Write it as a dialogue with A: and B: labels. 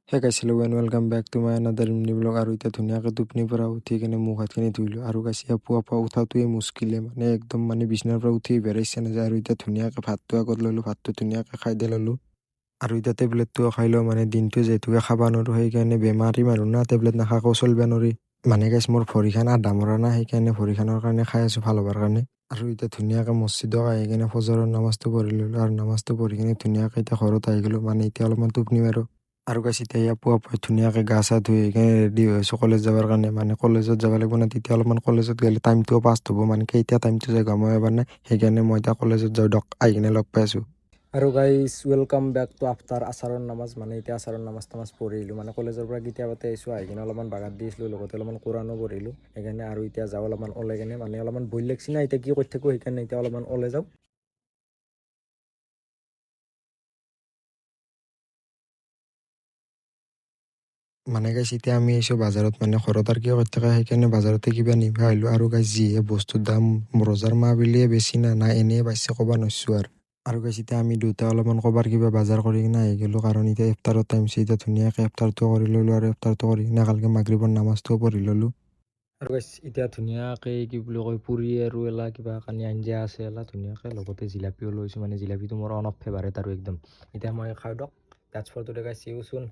A: হে guys hello' and welcome back to my another mini blog. আৰু এতিয়া ধুনীয়াকৈ টোপনিৰ পৰা উঠি কিনে মুখ হাতখিনি ধুইলোঁ। আৰু গাইছ পুৱা পুৱা উঠাটোৱে মুস্কিলে, মানে একদম মানে বিচনাৰ পৰা উঠি বেৰাইছে নাযায়। আৰু এতিয়া ধুনীয়াকৈ ভাতটো আগত ল'লোঁ, ভাতটো ধুনীয়াকৈ খাই দি ল'লোঁ। আৰু এতিয়া টেবলেটটোও খাই লওঁ, মানে দিনটো যিহেতুকে খাব নোৱাৰোঁ সেইকাৰণে বেমাৰী মানুহ না, টেবলেট নাখাকো চলিব নোৱাৰি। মানে গাইছ মোৰ ভৰিখন আধা মৰা না, সেইকাৰণে ভৰিখনৰ কাৰণে খাই আছোঁ ভাল হ'বৰ কাৰণে। আৰু এতিয়া ধুনীয়াকৈ মছজিদত আহি কিনে ফজৰৰ নামাজটো পঢ়ি ল'লোঁ। আৰু নামাজটো পঢ়ি কিনে ধুনীয়াকৈ এতিয়া ঘৰত আহি গ'লোঁ, মানে এতিয়া অলপমান টোপনি মাৰোঁ। আৰু গাইছ এতিয়া পুৱা পুৱা ধুনীয়াকৈ গা চা ধুই কিনে ৰেডি হৈ আছোঁ কলেজ যাবৰ কাৰণে। মানে কলেজত যাব লাগিব না, তেতিয়া অলপমান কলেজত গ'লে টাইমটোও পাষ্ট হ'ব, মানে কেতিয়া টাইমটো যায় গমো এবাৰ নাই। সেইকাৰণে মই এতিয়া কলেজত যাওঁ, আহি কিনে লগ পাই আছোঁ। আৰু guys welcome back to after আচাৰৰ নামাজ। মানে এতিয়া আচাৰৰ নামাজ পঢ়িলোঁ, মানে কলেজৰ পৰা কেতিয়াবাতে আহিছোঁ, আহি কিনে অলপমান বাগাত দিছিলোঁ, লগতে অলপমান কোৰানো পঢ়িলোঁ। সেইকাৰণে আৰু এতিয়া যাওঁ অলপমান ওলাই কিনে, মানে অলপমান বই লাগছি না এতিয়া কি কৰি থাকোঁ, সেইকাৰণে এতিয়া অলপমান ওলাই যাওঁ। মানে গাইছ এতিয়া আমি আহিছোঁ বাজাৰত, মানে ঘৰত আৰু কিয় কৰি থকা, সেইকাৰণে বাজাৰতে কিবা নিবা আহিলোঁ। আৰু গাইছ যিহে বস্তুৰ দাম, বজাৰ মাহ বুলিয়ে বেছি না এনেই পাইছে ক'ব নোৱাৰিছোঁ আৰু গাইছ এতিয়া আমি দুটা অলপমান ক'বাৰ কিবা বাজাৰ কৰি কিনে আহি গ'লোঁ, কাৰণ এতিয়া ইফতাৰৰ টাইম হৈছে। এতিয়া ধুনীয়াকৈ ইফতাৰটো কৰি ল'লোঁ, আৰু ইফতাৰটো কৰি কিনে কালকে মাগৰিবৰ নামাজটোও পঢ়ি ল'লোঁ। আৰু গাইছ এতিয়া ধুনীয়াকৈ কি বুলি কয়, পুৰি আৰু এলা কিবা কানি আঞ্জা আছে এলা ধুনীয়াকৈ, লগতে জিলাপিও লৈছোঁ। মানে জিলাপিটো মোৰ অন অফ ফেভাৰেট আৰু একদম। এতিয়া মই খাওঁ দিয়ক, দেটছ ফৰ টুডে গাইছ, চি ইউ চুন।